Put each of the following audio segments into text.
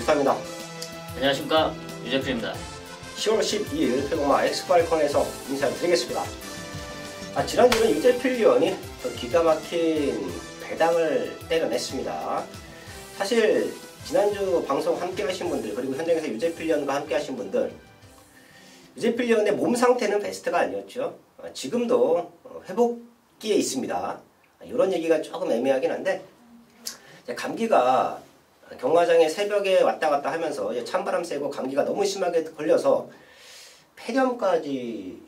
유타입니다. 안녕하십니까, 유재필입니다. 10월 12일 태국마 엑스발콘에서 인사를 드리겠습니다. 지난주는 유재필 의원이 또 기가 막힌 배당을 때려냈습니다. 사실 지난주 방송 함께 하신 분들, 그리고 현장에서 유재필 의원과 함께 하신 분들, 유재필 의원의 몸 상태는 베스트가 아니었죠. 지금도 회복기에 있습니다. 이런 얘기가 조금 애매하긴 한데, 감기가 경마장에 새벽에 왔다 갔다 하면서 찬바람 쐬고 감기가 너무 심하게 걸려서 폐렴까지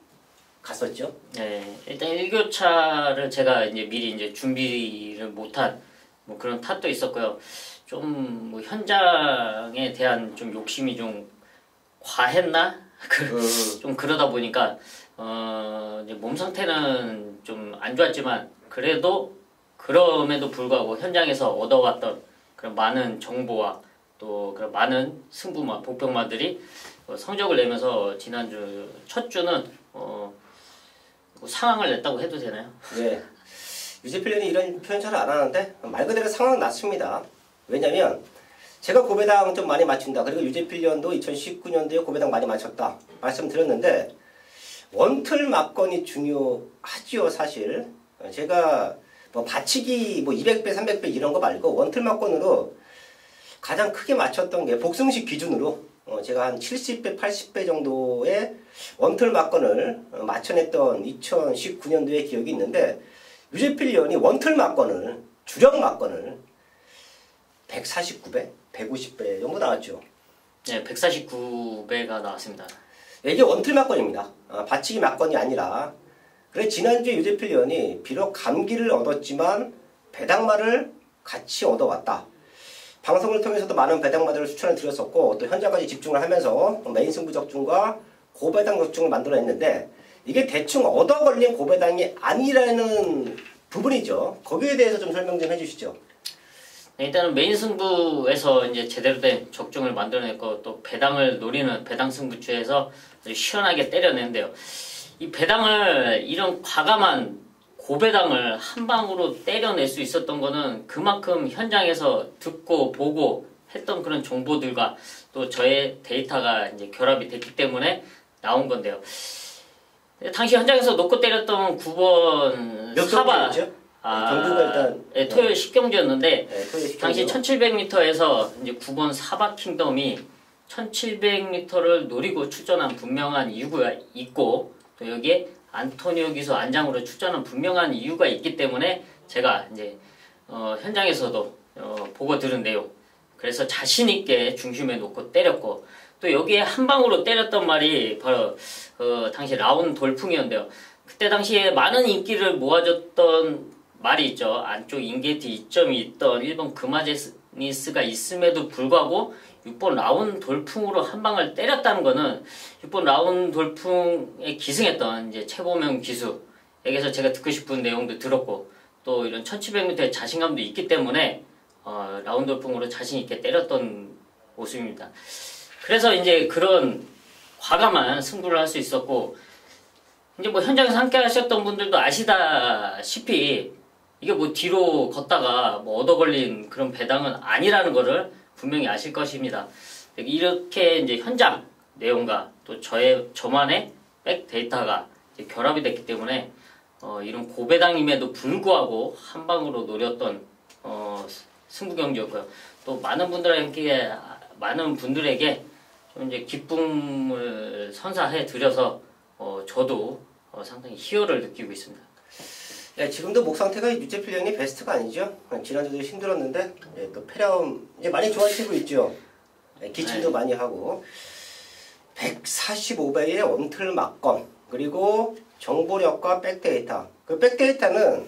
갔었죠. 네, 일단 1교차를 제가 미리 준비를 못한 그런 탓도 있었고요. 좀 현장에 대한 좀 욕심이 좀 과했나? 좀 그러다 보니까 몸 상태는 좀 안 좋았지만 그럼에도 불구하고 현장에서 얻어왔던 그런 많은 정보와 또 그런 많은 승부마, 복병마들이 성적을 내면서 지난주 첫 주는 상황을 냈다고 해도 되나요? 네. 유재필 의원이 이런 표현 잘 안 하는데 말 그대로 상황은 났습니다. 왜냐면 제가 고배당 좀 많이 맞춘다. 그리고 유재필 의원도 2019년도에 고배당 많이 맞췄다. 말씀드렸는데 원틀 막건이 중요하지요, 사실. 제가 받치기 200배, 300배 이런 거 말고 원틀 막건으로 가장 크게 맞췄던 게 복승식 기준으로 제가 한 70배, 80배 정도의 원틀 막건을 맞춰냈던 2019년도의 기억이 있는데 유재필 의원이 원틀 막건을, 주력 막건을 149배, 150배 정도 나왔죠. 네, 149배가 나왔습니다. 이게 원틀 막건입니다. 받치기 막건이 아니라. 그래서 지난주에 유재필 의원이 비록 감기를 얻었지만 배당마를 같이 얻어왔다. 방송을 통해서도 많은 배당마들을 추천을 드렸었고 또 현장까지 집중을 하면서 메인 승부 적중과 고배당 적중을 만들어냈는데 이게 대충 얻어 걸린 고배당이 아니라는 부분이죠. 거기에 대해서 좀 설명 좀 해주시죠. 네, 일단은 메인 승부에서 제대로 된 적중을 만들어냈고 또 배당을 노리는 배당 승부추에서 아주 시원하게 때려낸대요. 이 배당을 이런 과감한 고배당을 한 방으로 때려낼 수 있었던 거는 그만큼 현장에서 듣고 보고 했던 그런 정보들과 또 저의 데이터가 결합이 됐기 때문에 나온 건데요. 당시 현장에서 놓고 때렸던 9번 사바 경주가 일단 토요일 10경주였는데 토요일 당시 1700m에서 9번 사바 킹덤이 1700m를 노리고 출전한 분명한 이유가 있고 또 여기에 안토니오 기수 안장으로 출전한 분명한 이유가 있기 때문에 제가 현장에서도 보고 들은 내용, 그래서 자신 있게 중심에 놓고 때렸고 또 여기에 한 방으로 때렸던 말이 바로 당시 라운 돌풍이었는데요. 그때 당시에 많은 인기를 모아줬던 말이 있죠. 안쪽 인게이트 이점이 있던 1번 그마제니스가 있음에도 불구하고 6번 라운 돌풍으로 한 방을 때렸다는 거는 6번 라운 돌풍에 기승했던 최보명 기수에게서 제가 듣고 싶은 내용도 들었고 또 이런 1700m의 자신감도 있기 때문에 라운 돌풍으로 자신 있게 때렸던 모습입니다. 그래서 그런 과감한 승부를 할 수 있었고 현장에서 함께 하셨던 분들도 아시다시피 이게 뒤로 걷다가 얻어 걸린 그런 배당은 아니라는 거를 분명히 아실 것입니다. 이렇게 현장 내용과 또 저만의 백 데이터가 결합이 됐기 때문에 이런 고배당임에도 불구하고 한 방으로 노렸던 승부 경기였고요. 또 많은 분들에게 좀 기쁨을 선사해 드려서 저도 상당히 희열을 느끼고 있습니다. 지금도 목 상태가 유재필 의원이 베스트가 아니죠. 지난주도 힘들었는데 또 폐렴 많이 좋아지고 있죠. 기침도 많이 하고 145배의 원틀 막건 그리고 정보력과 백데이터. 그 백데이터는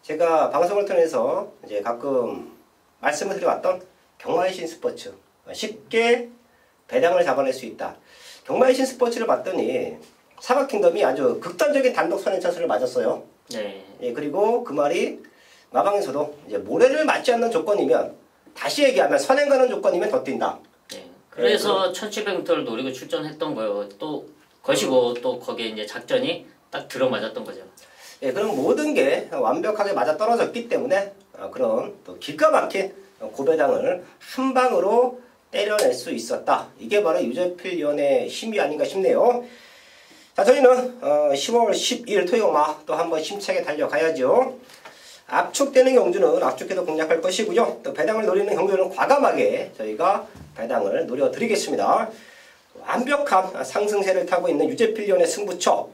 제가 방송을 통해서 가끔 말씀을 드려왔던 경마의 신스포츠, 쉽게 배당을 잡아낼 수 있다. 경마의 신스포츠를 봤더니 사바킹덤이 아주 극단적인 단독 선행 찬스를 맞았어요. 네. 그리고 그 말이 마방에서도 모래를 맞지 않는 조건이면, 다시 얘기하면 선행 가는 조건이면 더 뛴다. 네. 그래서 1700m를 노리고 출전했던 거예요. 또 것이고 또 거기에 작전이 딱 들어맞았던 거죠. 그럼 모든 게 완벽하게 맞아 떨어졌기 때문에 그런 또 기가 막힌 고배당을 한 방으로 때려낼 수 있었다. 이게 바로 유재필위원의 힘이 아닌가 싶네요. 자, 저희는 10월 10일 토요마 또 한번 힘차게 달려가야죠. 압축되는 경주는 압축해도 공략할 것이고요. 또 배당을 노리는 경주는 과감하게 저희가 배당을 노려드리겠습니다. 완벽한 상승세를 타고 있는 유재필위원의 승부처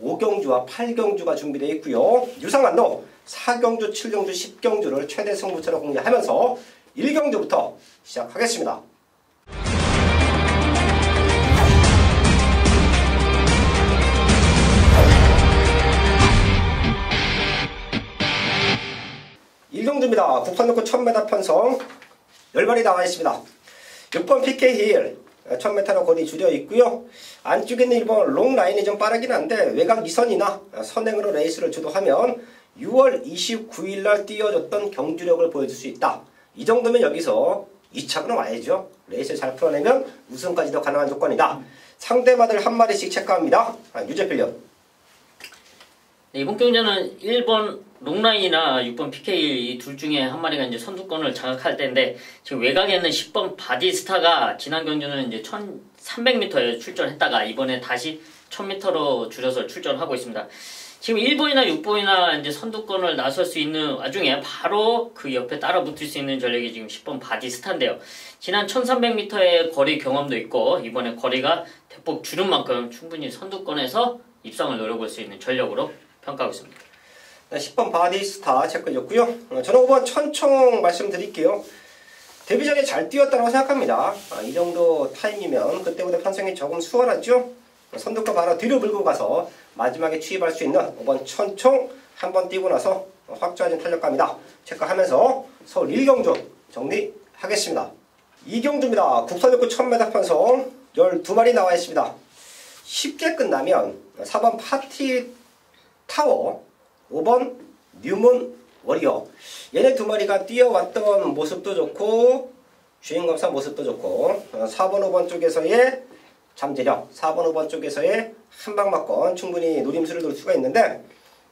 5경주와 8경주가 준비되어 있고요. 유상한도 4경주, 7경주, 10경주를 최대 승부처로 공략하면서 1경주부터 시작하겠습니다. 일경주입니다. 국산놓고 1000m 편성 10발이 나와 있습니다. 6번 PK힐 1000m로 거리 줄여 있고요. 안쪽에 있는 1번 롱라인이 좀 빠르긴 한데 외곽 2선이나 선행으로 레이스를 주도하면 6월 29일날 띄워줬던 경주력을 보여줄 수 있다. 이 정도면 여기서 2차로 와야죠. 레이스를 잘 풀어내면 우승까지도 가능한 조건이다. 상대마들 한 마리씩 체크합니다. 유재필련. 네, 이번 경주는 1번 롱라인이나 6번 PK 이 둘 중에 한 마리가 이제 선두권을 장악할 때인데 지금 외곽에 있는 10번 바디스타가 지난 경주는 이제 1300m에 출전했다가 이번에 다시 1000m로 줄여서 출전하고 있습니다. 지금 1번이나 6번이나 이제 선두권을 나설 수 있는 와중에 바로 그 옆에 따라 붙을 수 있는 전력이 지금 10번 바디스타인데요. 지난 1300m의 거리 경험도 있고 이번에 거리가 대폭 줄은 만큼 충분히 선두권에서 입상을 노려볼 수 있는 전력으로 평가하고 있습니다. 10번 바디스타 체크해줬고요. 저는 5번 천총 말씀드릴게요. 데뷔 전에 잘 뛰었다고 생각합니다. 이 정도 타임이면 그때보다 편성이 조금 수월하죠. 선두권 바로 뒤로 밀고 가서 마지막에 취입할 수 있는 5번 천총 한번 뛰고 나서 확정적인 탄력감이다. 체크하면서 서울 1경주 정리하겠습니다. 2경주입니다. 국산육구 1000m 편성 12마리 나와 있습니다. 쉽게 끝나면 4번 파티 타워, 5번 뉴문 워리어. 얘네 두 마리가 뛰어왔던 모습도 좋고 주행검사 모습도 좋고 4번 5번 쪽에서의 잠재력, 4번 5번 쪽에서의 한방막권 충분히 노림수를 놓을 수가 있는데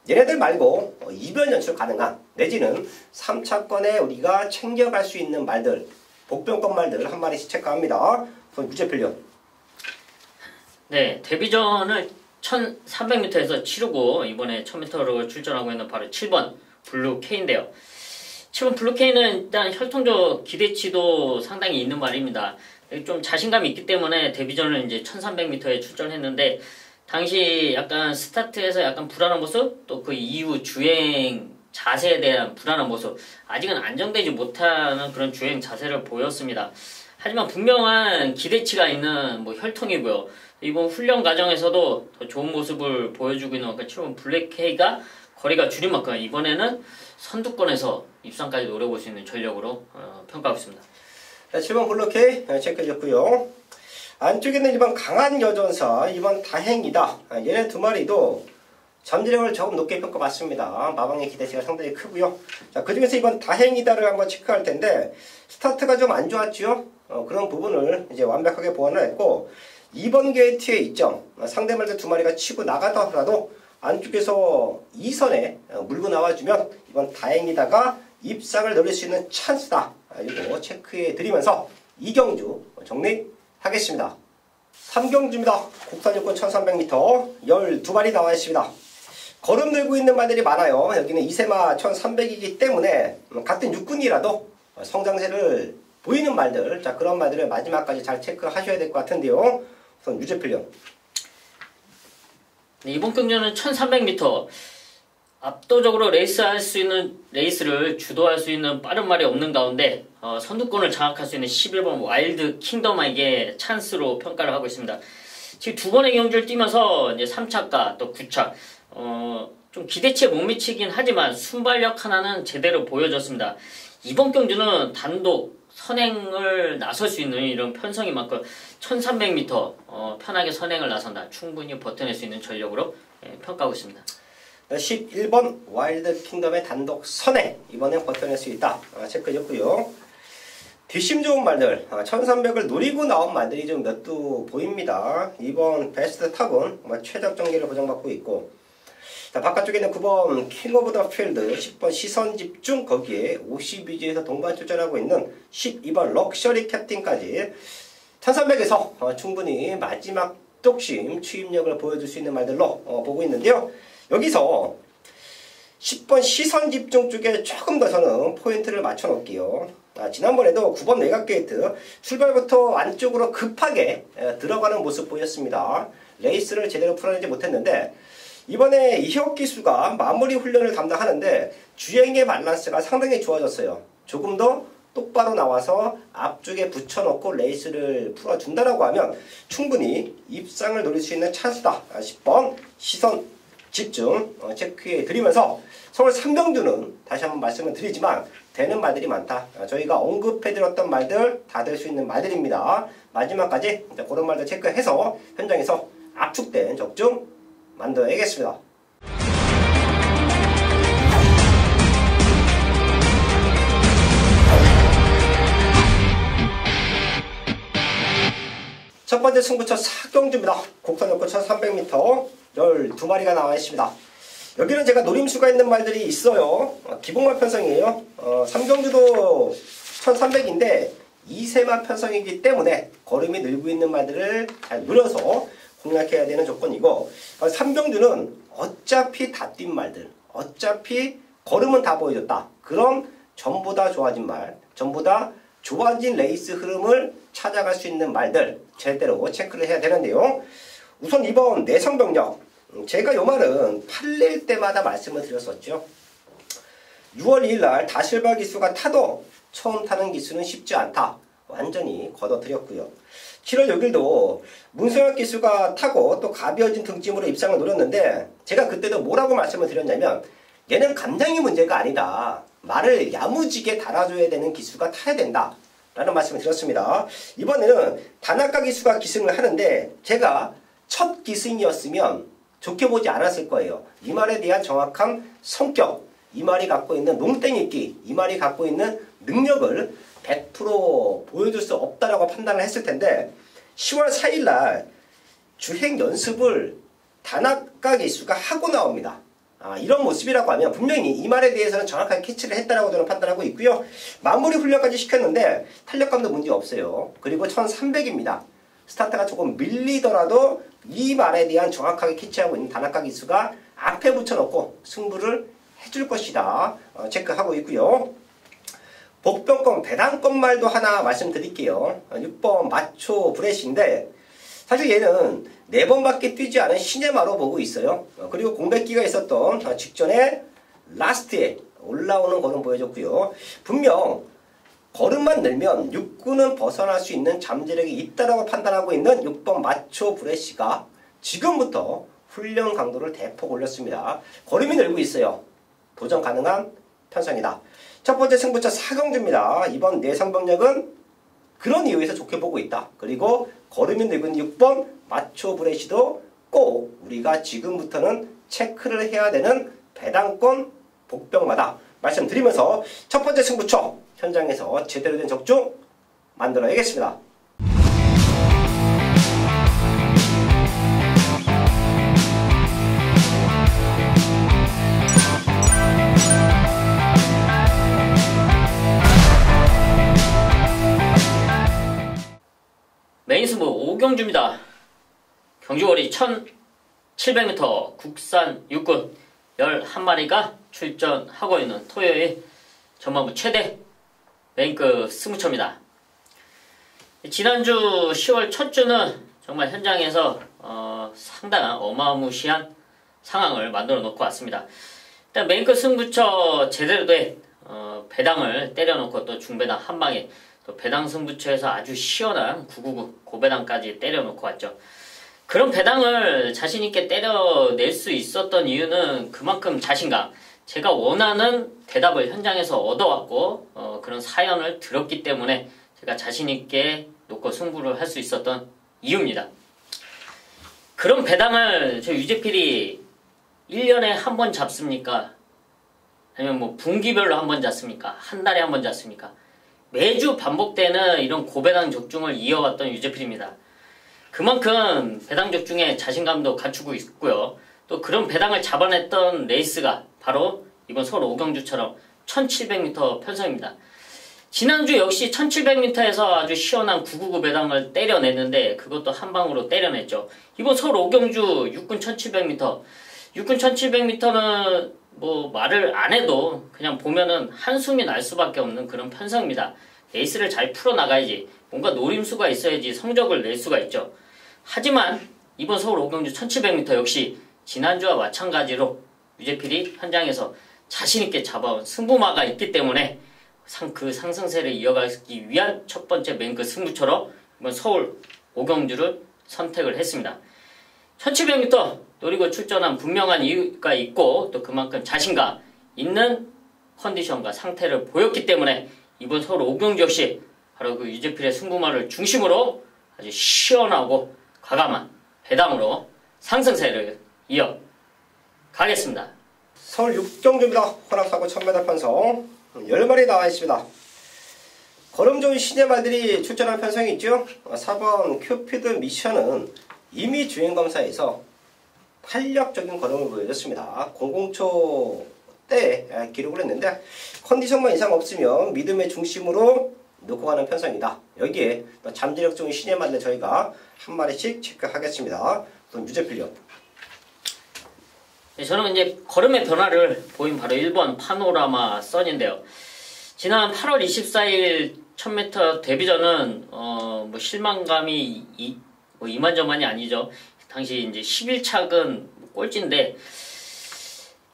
얘네들 말고 이변 연출 가능한 내지는 3차권에 우리가 챙겨갈 수 있는 말들 복병권 말들 한 마리씩 체크합니다. 유재필련. 네, 데뷔전을 1300m에서 치르고 이번에 1000m로 출전하고 있는 바로 7번 블루케인데요. 7번 블루케인은 일단 혈통적 기대치도 상당히 있는 말입니다. 좀 자신감이 있기 때문에 데뷔전을 이제 1300m에 출전했는데 당시 약간 스타트에서 약간 불안한 모습 또 그 이후 주행 자세에 대한 불안한 모습 아직은 안정되지 못하는 그런 주행 자세를 보였습니다. 하지만 분명한 기대치가 있는 혈통이고요. 이번 훈련 과정에서도 더 좋은 모습을 보여주고 있는 7번 블랙케이가 거리가 줄인 만큼 이번에는 선두권에서 입상까지 노려볼 수 있는 전력으로 평가하고 있습니다. 7번 블랙케이 체크해줬고요. 안쪽에 있는 1번 강한 여전사, 2번 다행이다. 얘네 두 마리도 잠재력을 조금 높게 평가받습니다. 마방의 기대치가 상당히 크고요. 자, 그 중에서 2번 다행이다를 한번 체크할 텐데 스타트가 좀 안 좋았죠. 그런 부분을 이제 완벽하게 보완을 했고 2번 게이트의 이점 상대말들 두 마리가 치고 나가더라도 안쪽에서 2선에 물고 나와주면 이번 다행이다가 입상을 노릴 수 있는 찬스다. 이거 체크해 드리면서 2경주 정리하겠습니다. 3경주입니다. 국산육군 1300m 12마리 나와 있습니다. 걸음 들고 있는 말들이 많아요. 여기는 이세마 1300이기 때문에 같은 육군이라도 성장세를 보이는 말들, 자 그런 말들을 마지막까지 잘 체크하셔야 될 것 같은데요. 우선 유재필련. 네, 이번 경주는 1300m 압도적으로 레이스를 주도할 수 있는 빠른 말이 없는 가운데 선두권을 장악할 수 있는 11번 와일드 킹덤에게 찬스로 평가를 하고 있습니다. 지금 두 번의 경주를 뛰면서 이제 3차가 또 9차 좀 기대치에 못 미치긴 하지만 순발력 하나는 제대로 보여줬습니다. 이번 경주는 단독 선행을 나설 수 있는 이런 편성인 만큼 1300m 편하게 선행을 나선다. 충분히 버텨낼 수 있는 전력으로 평가하고 있습니다. 11번 와일드 킹덤의 단독 선행 이번엔 버텨낼 수 있다. 체크해줬고요. 뒷심 좋은 말들 1300을 노리고 나온 말들이 좀 몇 두 보입니다. 2번 베스트 탑은 최적 정기를 보장받고 있고 자, 바깥쪽에 있는 9번 킹 오브 더 필드, 10번 시선 집중, 거기에 52주에서 동반 출전하고 있는 12번 럭셔리 캡틴까지 1300에서 충분히 마지막 독심 추임력을 보여줄 수 있는 말들로 보고 있는데요. 여기서 10번 시선 집중 쪽에 조금 더 저는 포인트를 맞춰 놓을게요. 지난번에도 9번 외곽 게이트 출발부터 안쪽으로 급하게 들어가는 모습 보였습니다. 레이스를 제대로 풀어내지 못했는데 이번에 이혁 기수가 마무리 훈련을 담당하는데 주행의 밸런스가 상당히 좋아졌어요. 조금 더 똑바로 나와서 앞쪽에 붙여놓고 레이스를 풀어준다라고 하면 충분히 입상을 노릴 수 있는 찬스다. 10번 시선 집중 체크해 드리면서 서울 삼경주는 다시 한번 말씀을 드리지만 되는 말들이 많다. 저희가 언급해드렸던 말들 다 될 수 있는 말들입니다. 마지막까지 그런 말들 체크해서 현장에서 압축된 적중 만들어야겠습니다. 첫 번째 승부처 사경주입니다. 곡선 옆구 1300m 12마리가 나와 있습니다. 여기는 제가 노림수가 있는 말들이 있어요. 기복마 편성이에요. 삼경주도 1300인데 2세마 편성이기 때문에 걸음이 늘고 있는 말들을 잘 누려서 공략해야 되는 조건이고, 삼경주는 어차피 다 뛴 말들, 어차피 걸음은 다 보여줬다. 그럼 전부 다 좋아진 말, 전부 다 좋아진 레이스 흐름을 찾아갈 수 있는 말들 제대로 체크를 해야 되는데요. 우선 이번 내성병력, 제가 요 말은 8일 때마다 말씀을 드렸었죠. 6월 2일날 다실바 기수가 타도 처음 타는 기수는 쉽지 않다. 완전히 걷어들였고요. 7월 6일도 문성혁 기수가 타고 또 가벼워진 등짐으로 입상을 노렸는데 제가 그때도 뭐라고 말씀을 드렸냐면 얘는 감량이 문제가 아니다. 말을 야무지게 달아줘야 되는 기수가 타야 된다. 라는 말씀을 드렸습니다. 이번에는 단아까 기수가 기승을 하는데 제가 첫 기승이었으면 좋게 보지 않았을 거예요. 이 말에 대한 정확한 성격, 이 말이 갖고 있는 농땡이기, 이 말이 갖고 있는 능력을 100% 보여줄 수 없다라고 판단을 했을 텐데 10월 4일날 주행 연습을 단아까 기수가 하고 나옵니다. 이런 모습이라고 하면 분명히 이 말에 대해서는 정확하게 캐치를 했다라고 저는 판단하고 있고요. 마무리 훈련까지 시켰는데 탄력감도 문제 없어요. 그리고 1300입니다. 스타트가 조금 밀리더라도 이 말에 대한 정확하게 캐치하고 있는 단아까 기수가 앞에 붙여놓고 승부를 해줄 것이다. 체크하고 있고요. 복병권 배당권 말도 하나 말씀드릴게요. 6번 마초 브레시인데 사실 얘는 4번밖에 뛰지 않은 시네마로 보고 있어요. 그리고 공백기가 있었던 직전에 라스트에 올라오는 걸음 보여줬고요. 분명 걸음만 늘면 6구는 벗어날 수 있는 잠재력이 있다라고 판단하고 있는 6번 마초 브레시가 지금부터 훈련 강도를 대폭 올렸습니다. 걸음이 늘고 있어요. 도전 가능한 편성이다. 첫 번째 승부처 사경주입니다. 이번 내성병력은 그런 이유에서 좋게 보고 있다. 그리고 걸음이 늙은 6번 마초 브레시도 꼭 우리가 지금부터는 체크를 해야 되는 배당권 복병마다 말씀드리면서 첫 번째 승부처 현장에서 제대로 된 적중 만들어야겠습니다. 메인 승부 5경주입니다. 경주거리 1700m 국산 육군 11마리가 출전하고 있는 토요일 전반부 최대 메인급 승부처입니다. 지난주 10월 첫 주는 정말 현장에서 상당한 어마무시한 상황을 만들어 놓고 왔습니다. 일단 메인급 승부처 제대로 된 배당을 때려놓고 또 중배당 한 방에 또 배당 승부처에서 아주 시원한 999 고배당까지 때려놓고 왔죠. 그런 배당을 자신있게 때려낼 수 있었던 이유는 그만큼 자신감, 제가 원하는 대답을 현장에서 얻어왔고 그런 사연을 들었기 때문에 제가 자신있게 놓고 승부를 할 수 있었던 이유입니다. 그런 배당을 저 유재필이 1년에 한 번 잡습니까? 아니면 뭐 분기별로 한 번 잡습니까? 한 달에 한 번 잡습니까? 매주 반복되는 이런 고배당 적중을 이어왔던 유재필입니다. 그만큼 배당 적중에 자신감도 갖추고 있고요. 또 그런 배당을 잡아냈던 레이스가 바로 이번 서울 오경주처럼 1700m 편성입니다. 지난주 역시 1700m에서 아주 시원한 999 배당을 때려냈는데 그것도 한 방으로 때려냈죠. 이번 서울 오경주 육군 1700m, 육군 1700m는 뭐 말을 안 해도 그냥 보면은 한숨이 날 수밖에 없는 그런 편성입니다. 레이스를 잘 풀어나가야지, 뭔가 노림수가 있어야지 성적을 낼 수가 있죠. 하지만 이번 서울 오경주 1700m 역시 지난주와 마찬가지로 유재필이 현장에서 자신있게 잡아온 승부마가 있기 때문에 그 상승세를 이어가기 위한 첫 번째 맨 그 승부처럼 이번 서울 오경주를 선택을 했습니다. 1700m 노리고 출전한 분명한 이유가 있고 또 그만큼 자신감 있는 컨디션과 상태를 보였기 때문에 이번 서울 오경주 역시 바로 그 유재필의 승부마를 중심으로 아주 시원하고 과감한 배당으로 상승세를 이어가겠습니다. 서울 6경주입니다. 혼합사고 1000m 편성 10마리 나와 있습니다. 걸음 좋은 신의 말들이 출전한 편성이 있죠. 4번 큐피드 미션은 이미 주행검사에서 탄력적인 걸음을 보여줬습니다. 00초 때 기록을 했는데 컨디션만 이상 없으면 믿음의 중심으로 놓고 가는 편성이다. 여기에 잠재력 좋은 신의 말들 저희가 한 마리씩 체크하겠습니다. 우선 유재필요. 저는 이제 걸음의 변화를 보인 바로 1번 파노라마 선인데요. 지난 8월 24일 1000m 데뷔전은 뭐 실망감이 이만저만이 아니죠. 당시 이제 11착은 꼴찌인데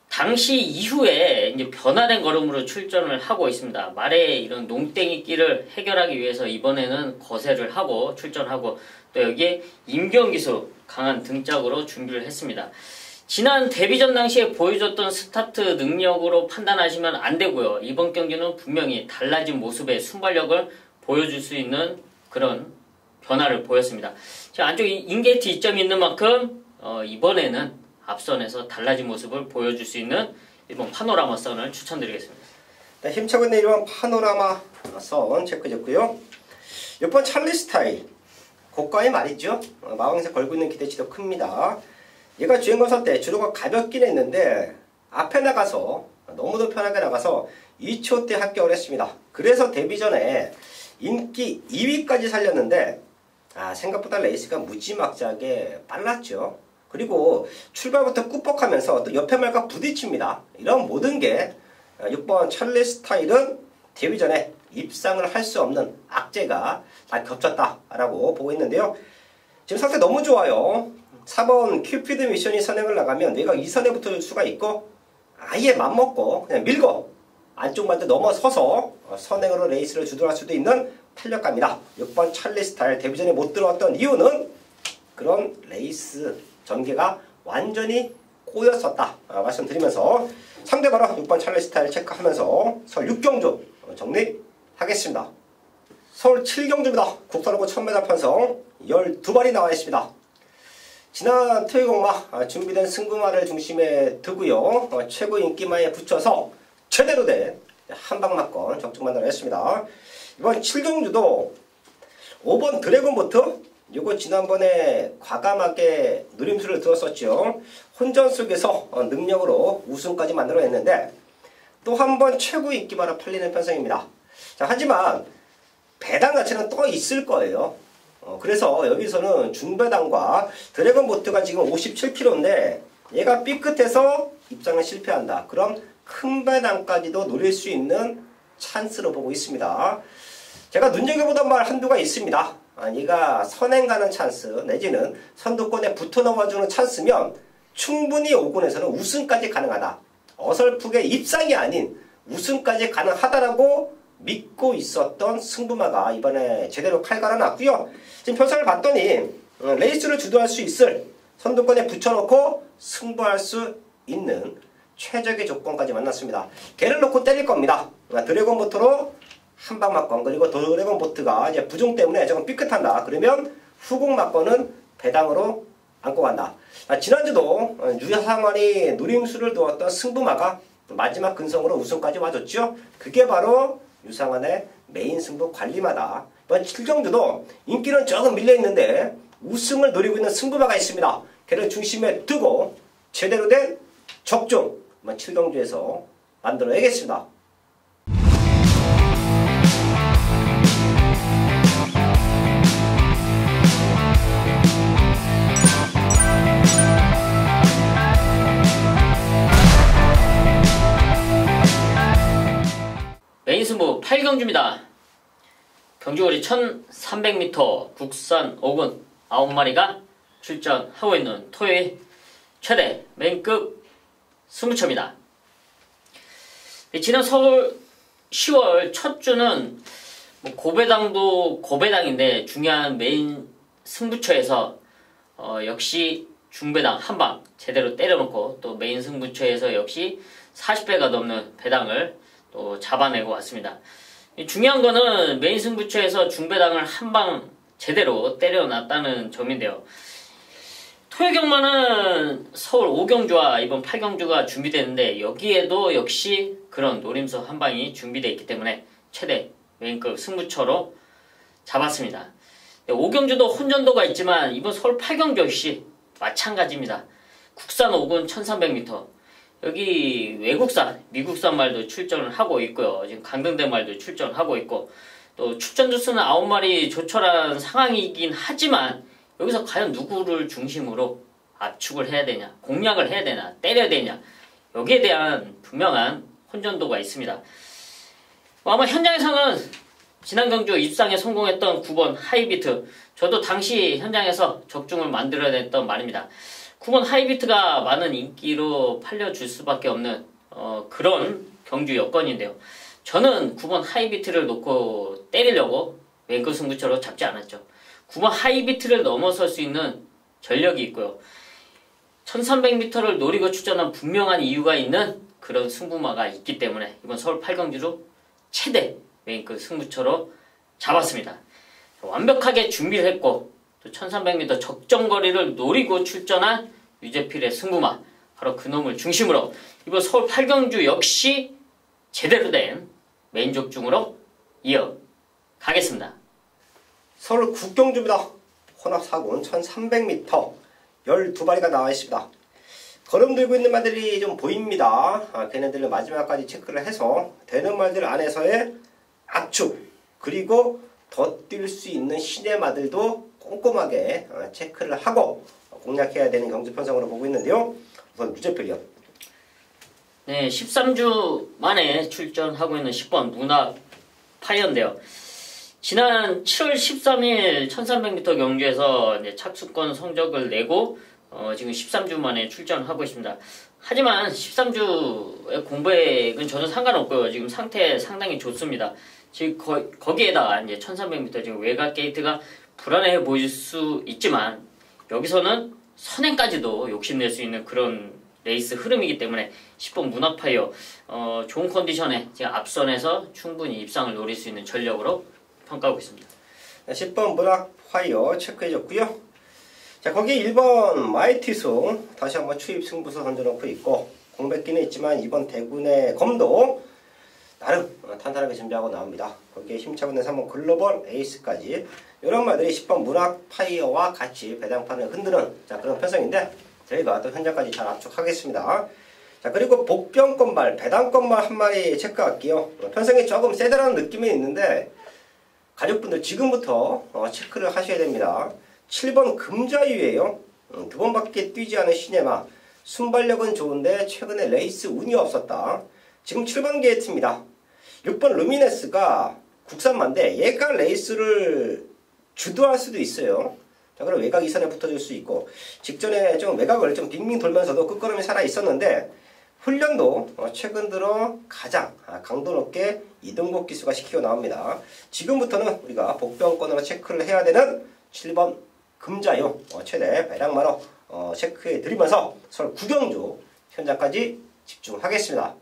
당시 이후에 이제 변화된 걸음으로 출전을 하고 있습니다. 말의 이런 농땡이끼를 해결하기 위해서 이번에는 거세를 하고 출전하고 또 여기에 임경기수 강한 등짝으로 준비를 했습니다. 지난 데뷔전 당시에 보여줬던 스타트 능력으로 판단하시면 안 되고요. 이번 경기는 분명히 달라진 모습의 순발력을 보여줄 수 있는 그런 변화를 보였습니다. 안쪽 인게이트 이점이 있는 만큼 이번에는 앞선에서 달라진 모습을 보여줄 수 있는 1번 파노라마 선을 추천드리겠습니다. 네, 힘차고 내려온 파노라마 선 체크됐고요. 6번 찰리 스타일 고가의 말이죠. 마왕새 걸고 있는 기대치도 큽니다. 얘가 주행검사 때 주로가 가볍긴 했는데 앞에 나가서 너무도 편하게 나가서 2초 때 합격을 했습니다. 그래서 데뷔 전에 인기 2위까지 살렸는데 생각보다 레이스가 무지막지하게 빨랐죠. 그리고 출발부터 꾸벅하면서 또 옆에 말과 부딪힙니다. 이런 모든 게 6번 찰리 스타일은 데뷔 전에 입상을 할 수 없는 악재가 다 겹쳤다라고 보고 있는데요. 지금 상태 너무 좋아요. 4번 큐피드 미션이 선행을 나가면 내가 2선에 붙어줄 수가 있고 아예 맘먹고 그냥 밀고 안쪽 말도 넘어서서 선행으로 레이스를 주도할 수도 있는 탄력감이다. 6번 찰리 스타일 데뷔전에 못 들어왔던 이유는 그런 레이스 전개가 완전히 꼬였었다 말씀드리면서 상대 바로 6번 찰리 스타일 체크하면서 서울 6경주 정리하겠습니다. 서울 7경주입니다. 국산로고 1000m 편성 12마리 나와 있습니다. 지난 토요일공마 준비된 승부마를 중심에 두고요. 최고 인기마에 붙여서 제대로 된 한방막건 적중 만나를 했습니다. 이번 7경주도 5번 드래곤보트 요거 지난번에 과감하게 누림수를 들었었죠. 혼전 속에서 능력으로 우승까지 만들어냈는데 또 한 번 최고 인기마로 팔리는 편성입니다. 자, 하지만 배당 자체는 또 있을 거예요. 그래서 여기서는 중배당과 드래곤보트가 지금 57kg인데 얘가 삐끗해서 입장을 실패한다. 그럼 큰 배당까지도 노릴 수 있는 찬스로 보고 있습니다. 제가 눈여겨보던 말 한두가 있습니다. 얘가 선행 가는 찬스 내지는 선두권에 붙어 넘어주는 찬스면 충분히 5군에서는 우승까지 가능하다. 어설프게 입상이 아닌 우승까지 가능하다라고 믿고 있었던 승부마가 이번에 제대로 칼 갈아놨고요. 지금 편성을 봤더니 레이스를 주도할 수 있을 선두권에 붙여놓고 승부할 수 있는 최적의 조건까지 만났습니다. 걔를 놓고 때릴 겁니다. 드래곤보트로 한방막건 그리고 드래곤보트가 이제 부종 때문에 조금 삐끗한다. 그러면 후공막건은 배당으로 안고 간다. 지난주도 유상원이 누림수를 두었던 승부마가 마지막 근성으로 우승까지 와줬죠. 그게 바로 유상원의 메인 승부 관리마다. 이번 7경주도 인기는 조금 밀려있는데 우승을 노리고 있는 승부마가 있습니다. 걔를 중심에 두고 제대로 된 적중 7경주에서 만들어야겠습니다. 메인 승부 8경주입니다. 경주거리 1300m 국산 오군 9마리가 출전하고 있는 토요일 최대 메인급 승부처입니다. 지난 서울 10월 첫 주는 고배당도 고배당인데 중요한 메인 승부처에서 역시 중배당 한방 제대로 때려놓고 또 메인 승부처에서 역시 40배가 넘는 배당을 또 잡아내고 왔습니다. 중요한 거는 메인 승부처에서 중배당을 한방 제대로 때려놨다는 점인데요. 토요 경마는 서울 5경주와 이번 8경주가 준비되는데 여기에도 역시 그런 노림수 한방이 준비되어 있기 때문에 최대 메인급 승부처로 잡았습니다. 5경주도 혼전도가 있지만 이번 서울 8경주 역시 마찬가지입니다. 국산 5군 1300m 여기 외국산, 미국산 말도 출전을 하고 있고요. 지금 강등된 말도 출전을 하고 있고 또 출전 주수는 9마리 조촐한 상황이긴 하지만 여기서 과연 누구를 중심으로 압축을 해야 되냐, 공략을 해야 되냐, 때려야 되냐 여기에 대한 분명한 혼전도가 있습니다. 아마 현장에서는 지난 경주 입상에 성공했던 9번 하이비트 저도 당시 현장에서 적중을 만들어냈던 말입니다. 9번 하이비트가 많은 인기로 팔려줄 수밖에 없는 그런 경주 여건인데요. 저는 9번 하이비트를 놓고 때리려고 메인급 승부처로 잡지 않았죠. 9번 하이비트를 넘어설 수 있는 전력이 있고요. 1300m를 노리고 출전한 분명한 이유가 있는 그런 승부마가 있기 때문에 이번 서울 8경주로 최대 메인급 승부처로 잡았습니다. 완벽하게 준비를 했고 또 1300m 적정거리를 노리고 출전한 유재필의 승부마 바로 그놈을 중심으로 이번 서울 8경주 역시 제대로 된 메인 적중으로 이어가겠습니다. 서울 9경주입니다. 혼합 4군 1300m 12마리가 나와 있습니다. 걸음 들고 있는 말들이 좀 보입니다. 걔네들을 마지막까지 체크를 해서 되는 말들 안에서의 압축 그리고 더 뛸 수 있는 신의 마들도 꼼꼼하게 체크를 하고 공략해야 되는 경주 편성으로 보고 있는데요. 우선 유재필이요. 네, 13주 만에 출전하고 있는 10번 문학 파이어인데요. 지난 7월 13일 1300m 경주에서 이제 착수권 성적을 내고 지금 13주 만에 출전하고 있습니다. 하지만 13주의 공백은 전혀 상관없고요. 지금 상태 상당히 좋습니다. 지금 거기에다가 이제 1300m 지금 외곽 게이트가 불안해 보일 수 있지만 여기서는 선행까지도 욕심낼 수 있는 그런 레이스 흐름이기 때문에 10번 문학파이어 좋은 컨디션에 지금 앞선에서 충분히 입상을 노릴 수 있는 전력으로 평가하고 있습니다. 10번 문학파이어 체크해줬고요. 자, 거기 1번 마이티수 다시 한번 추입 승부수 던져놓고 있고 공백기는 있지만 이번 대군의 검도 나름 탄탄하게 준비하고 나옵니다. 거기에 힘차고 있는 3번 글로벌 에이스까지 이런 말들이 10번 문학파이어와 같이 배당판을 흔드는 그런 편성인데 저희가 또 현장까지 잘 압축하겠습니다. 자, 그리고 복병권말, 배당권말 한 마리 체크할게요. 편성이 조금 세다라는 느낌이 있는데 가족분들 지금부터 체크를 하셔야 됩니다. 7번 금자유예요. 두 번밖에 뛰지 않은 시네마. 순발력은 좋은데 최근에 레이스 운이 없었다. 지금 7번 게이트입니다. 6번 루미네스가 국산마인데 얘가 레이스를 주도할 수도 있어요. 자, 그럼 외곽 이선에 붙어줄 수 있고 직전에 좀 외곽을 좀 빙빙 돌면서도 끝걸음이 살아 있었는데 훈련도 최근 들어 가장 강도 높게 이동국 기수가 시키고 나옵니다. 지금부터는 우리가 복병권으로 체크를 해야 되는 7번 금자요 최대 배당만원 체크해 드리면서 서울 9경주 현장까지 집중하겠습니다.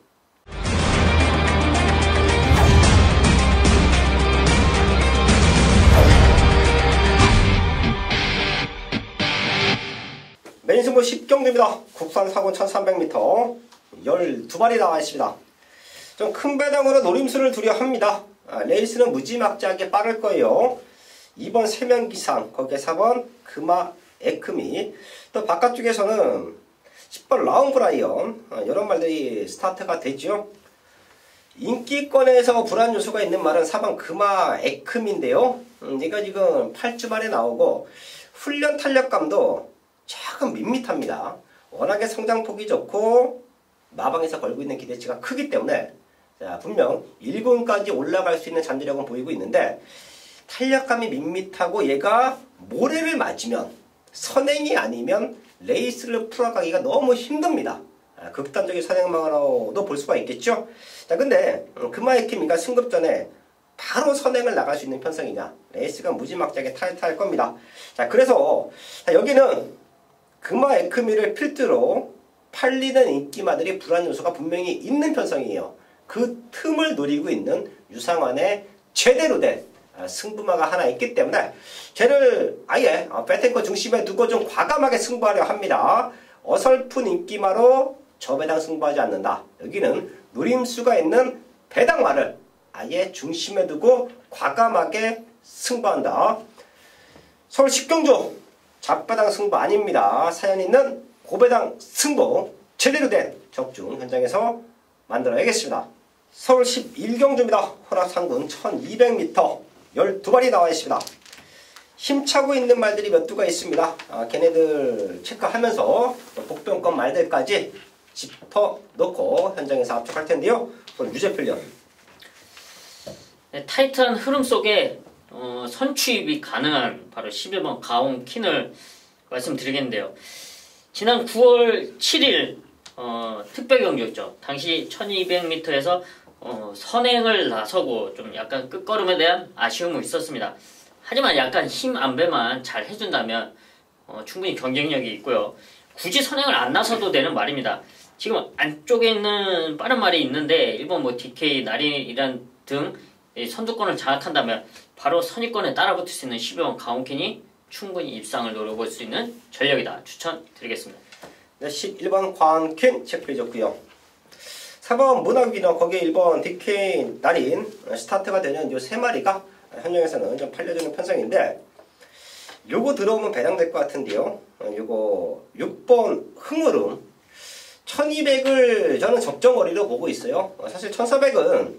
메인 승부 10경주입니다. 국산 4군 1300m 12마리 나와 있습니다. 좀 큰 배당으로 노림수를 두려 합니다. 레이스는 무지막지하게 빠를 거예요. 2번 세면기상, 거기에 4번 금화 에크미. 또 바깥쪽에서는 10번 라운브라이언 이런 말들이 스타트가 되죠. 인기권에서 불안 요소가 있는 말은 4번 금화 에크미인데요. 얘가 지금 8주 만에 나오고 훈련 탄력감도 조금 밋밋합니다. 워낙에 성장폭이 좋고 마방에서 걸고 있는 기대치가 크기 때문에 자, 분명 1군까지 올라갈 수 있는 잠재력은 보이고 있는데 탄력감이 밋밋하고 얘가 모래를 맞으면 선행이 아니면 레이스를 풀어가기가 너무 힘듭니다. 극단적인 선행망으로도 볼 수가 있겠죠. 자, 근데 금화에키미가 승급 전에 바로 선행을 나갈 수 있는 편성이냐, 레이스가 무지막지하게 타이트할 겁니다. 자, 그래서 여기는 금화에크미를 필두로 팔리는 인기마들이 불안 요소가 분명히 있는 편성이에요. 그 틈을 노리고 있는 유상환의 제대로 된 승부마가 하나 있기 때문에 쟤를 아예 배팅커 중심에 두고 좀 과감하게 승부하려 합니다. 어설픈 인기마로 저배당 승부하지 않는다. 여기는 노림수가 있는 배당마를 아예 중심에 두고 과감하게 승부한다. 서울 10경주 잡배당 승부 아닙니다. 사연 있는 고배당 승부 제대로 된 적중 현장에서 만들어야겠습니다. 서울 11경주입니다. 호락상군 1200m 12발이 나와 있습니다. 힘차고 있는 말들이 몇 두가 있습니다. 걔네들 체크하면서 복병권 말들까지 짚어놓고 현장에서 압축할 텐데요. 오늘 유재필련. 네, 타이트한 흐름 속에 선취입이 가능한 바로 11번 가온킨을 말씀드리겠는데요. 지난 9월 7일 특별경주였죠. 당시 1200m에서 선행을 나서고 좀 약간 끝걸음에 대한 아쉬움은 있었습니다. 하지만 약간 힘 안배만 잘 해준다면 충분히 경쟁력이 있고요. 굳이 선행을 안 나서도 되는 말입니다. 지금 안쪽에 있는 빠른 말이 있는데 일본 DK, 나린이란 등 선두권을 장악한다면 바로 선입권에 따라붙을 수 있는 12번 가온킨이 충분히 입상을 노려볼 수 있는 전력이다. 추천드리겠습니다. 네, 11번 가온킨 체크해줬고요. 4번 문학위너 거기에 1번 DK 나린 스타트가 되는 요 세 마리가 현장에서는 좀 팔려주는 편성인데 요거 들어오면 배당될 것 같은데요. 요거 6번 흥으름 1200을 저는 적정거리로 보고 있어요. 사실 1400은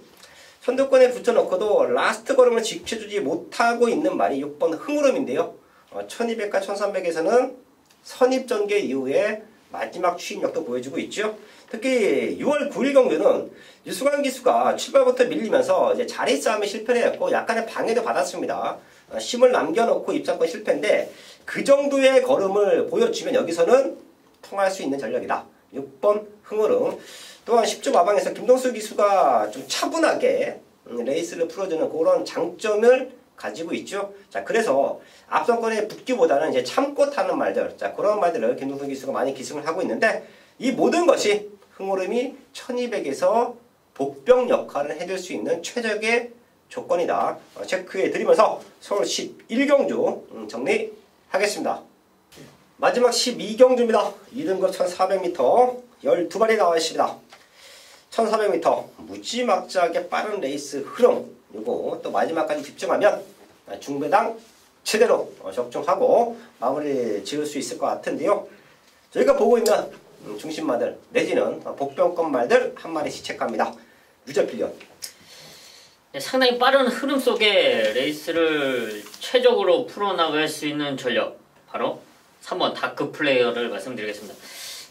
선두권에 붙여놓고도 라스트 걸음을 지켜주지 못하고 있는 말이 6번 흥으름인데요. 1200과 1300에서는 선입전개 이후에 마지막 추임력도 보여주고 있죠. 특히 6월 9일 경주는 유수관 기수가 출발부터 밀리면서 이제 자리 싸움에 실패를 했고 약간의 방해도 받았습니다. 힘을 남겨놓고 입상권 실패인데 그 정도의 걸음을 보여주면 여기서는 통할 수 있는 전력이다. 6번 흥으름. 또한 10주 마방에서 김동수 기수가 좀 차분하게 레이스를 풀어주는 그런 장점을 가지고 있죠. 자, 그래서 앞선권에 붙기보다는 이제 참고 타는 말들, 자, 그런 말들을 김동수 기수가 많이 기승을 하고 있는데 이 모든 것이 흥오름이 1200에서 복병 역할을 해줄 수 있는 최적의 조건이다. 체크해 드리면서 서울 11경주 정리하겠습니다. 마지막 12경주입니다. 2등급 1400m 12발이 나와 있습니다. 1400m 무지막지하게 빠른 레이스 흐름, 요거 또 마지막까지 집중하면 중배당 제대로 적중하고 마무리 지을 수 있을 것 같은데요. 저희가 보고 있는 중심마들 내지는 복병권 말들 한 마리씩 체크합니다. 유재필련. 네, 상당히 빠른 흐름 속에 레이스를 최적으로 풀어나갈 수 있는 전력, 바로 3번 다크 플레이어를 말씀드리겠습니다.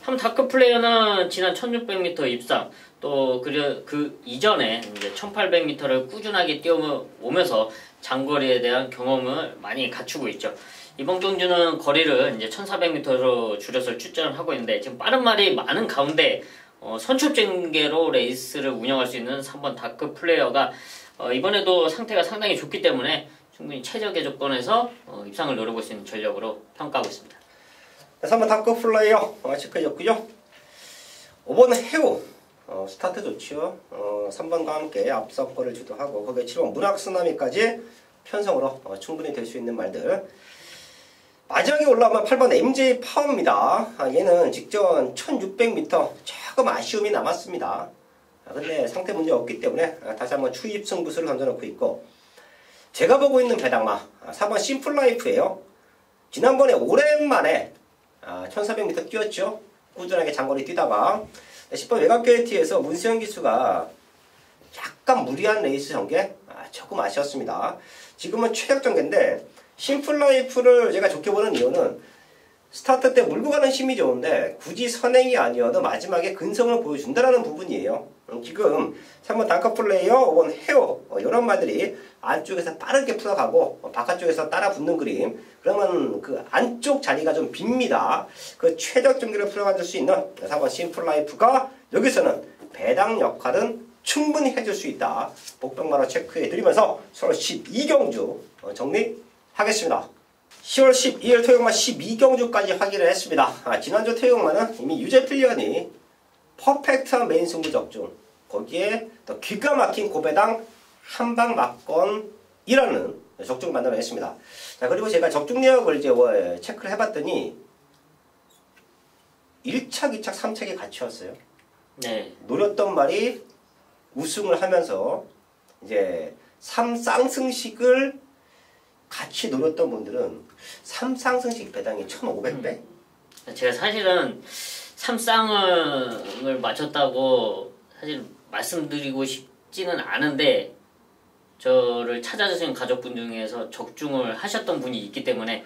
3 다크 플레이어는 지난 1600m 입상, 또 그 이전에 이제 1800m를 꾸준하게 뛰어오면서 장거리에 대한 경험을 많이 갖추고 있죠. 이번 경주는 거리를 이제 1400m로 줄여서 출전을 하고 있는데 지금 빠른 말이 많은 가운데 선출전개로 레이스를 운영할 수 있는 3번 다크 플레이어가 이번에도 상태가 상당히 좋기 때문에 충분히 최적의 조건에서 입상을 노려볼 수 있는 전력으로 평가하고 있습니다. 3번 다크 플레이어 체크해줬고요. 5번 해우 스타트 좋죠. 3번과 함께 앞선 거를 주도하고 거기에 7번 문학쓰나미까지 편성으로 충분히 될 수 있는 말들. 마지막에 올라오면 8번 MJ 파워입니다. 얘는 직전 1600m 조금 아쉬움이 남았습니다. 근데 상태 문제 없기 때문에 다시 한번 추입 승부수를 던져놓고 있고, 제가 보고 있는 배당마 4번 심플라이프예요. 지난번에 오랜만에 1400m 뛰었죠. 꾸준하게 장거리 뛰다가 10번 외곽게이트에서 문세영 기수가 약간 무리한 레이스 전개 조금 아쉬웠습니다. 지금은 최적 전개인데 심플라이프를 제가 좋게 보는 이유는 스타트 때 몰고 가는 힘이 좋은데 굳이 선행이 아니어도 마지막에 근성을 보여준다는 부분이에요. 지금 3번 단커 플레이어, 5번 헤어 이런 말들이 안쪽에서 빠르게 풀어가고 바깥쪽에서 따라 붙는 그림, 그러면 그 안쪽 자리가 좀 빕니다. 그 최적 전개를 풀어가줄 수 있는 4번 심플라이프가 여기서는 배당 역할은 충분히 해줄 수 있다. 복병마로 체크해 드리면서 서울 12경주 정리하겠습니다. 10월 12일 토요일만 12경주까지 확인을 했습니다. 지난주 토요일만은 이미 유제필리언이 퍼펙트한 메인 승부 적중, 거기에 또 기가 막힌 고배당 한방 막건이라는 적중 만들어냈습니다. 자, 그리고 제가 적중 내역을 이제 체크를 해봤더니 1착, 2착, 3착이 같이 왔어요. 네. 노렸던 말이 우승을 하면서 이제 3쌍승식을 같이 노렸던 분들은 3쌍승식 배당이 1,500배? 제가 사실은 3쌍을 맞췄다고 사실 말씀드리고 싶지는 않은데 저를 찾아주신 가족분 중에서 적중을 하셨던 분이 있기 때문에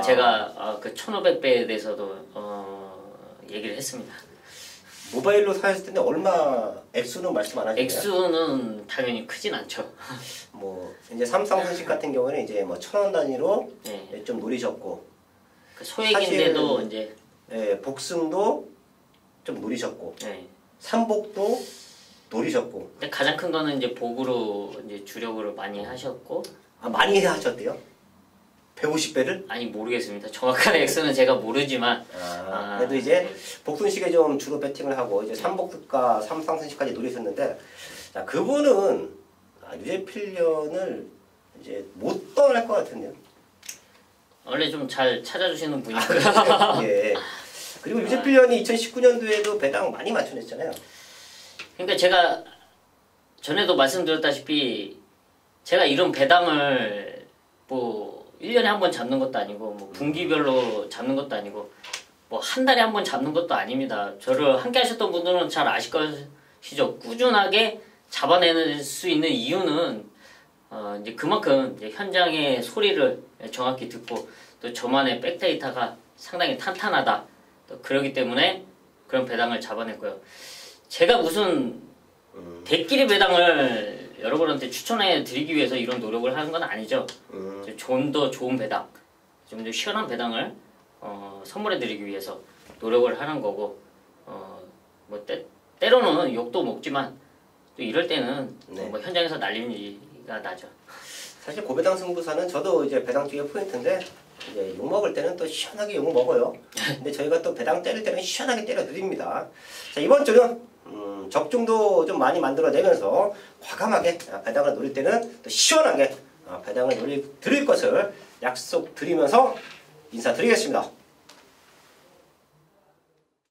제가 그 1,500배에 대해서도 얘기를 했습니다. 모바일로 사셨을 텐데 얼마 액수는 말씀 안 하셨나요? 액수는 당연히 크진 않죠. 뭐 이제 삼성승식 같은 경우는 이제 뭐 1,000원 단위로 네. 좀 노리셨고, 그 소액인데도 사실, 이제 복승도 좀 노리셨고, 네. 삼복도 노리셨고. 근데 가장 큰 거는 이제 복으로 이제 주력으로 많이 하셨고. 많이 하셨대요? 150배를? 아니 모르겠습니다. 정확한 액수는 제가 모르지만. 그래도 이제 복순식에 좀 주로 배팅을 하고 이제 삼복과 삼상승식까지 노리셨는데, 자, 그분은 유제필련을 이제 못 떠날 것 같은데요. 원래 좀 잘 찾아주시는 분이고요. 예. 그리고 유제필련이 2019년도에도 배당 많이 맞춰냈잖아요. 그러니까 제가 전에도 말씀드렸다시피 제가 이런 배당을 뭐 1년에 한 번 잡는 것도 아니고 뭐 분기별로 잡는 것도 아니고 뭐 한 달에 한 번 잡는 것도 아닙니다. 저를 함께 하셨던 분들은 잘 아실 것이죠. 꾸준하게 잡아내는 수 있는 이유는 이제 그만큼 이제 현장의 소리를 정확히 듣고 또 저만의 백데이터가 상당히 탄탄하다. 또 그러기 때문에 그런 배당을 잡아냈고요. 제가 무슨 대끼리 배당을 여러분한테 추천해 드리기 위해서 이런 노력을 하는 건 아니죠. 좀 더 좋은 배당, 좀 더 시원한 배당을 선물해 드리기 위해서 노력을 하는 거고, 뭐 때로는 욕도 먹지만 또 이럴 때는 뭐 현장에서 날림이가 나죠. 사실 고배당 승부사는 저도 이제 배당 쪽에 포인트인데, 이제 욕 먹을 때는 또 시원하게 욕 먹어요. 근데 저희가 또 배당 때릴 때는 시원하게 때려 드립니다. 자, 이번 주는 적중도 좀 많이 만들어내면서 과감하게 배당을 노릴 때는 또 시원하게 배당을 드릴 것을 약속드리면서 인사드리겠습니다.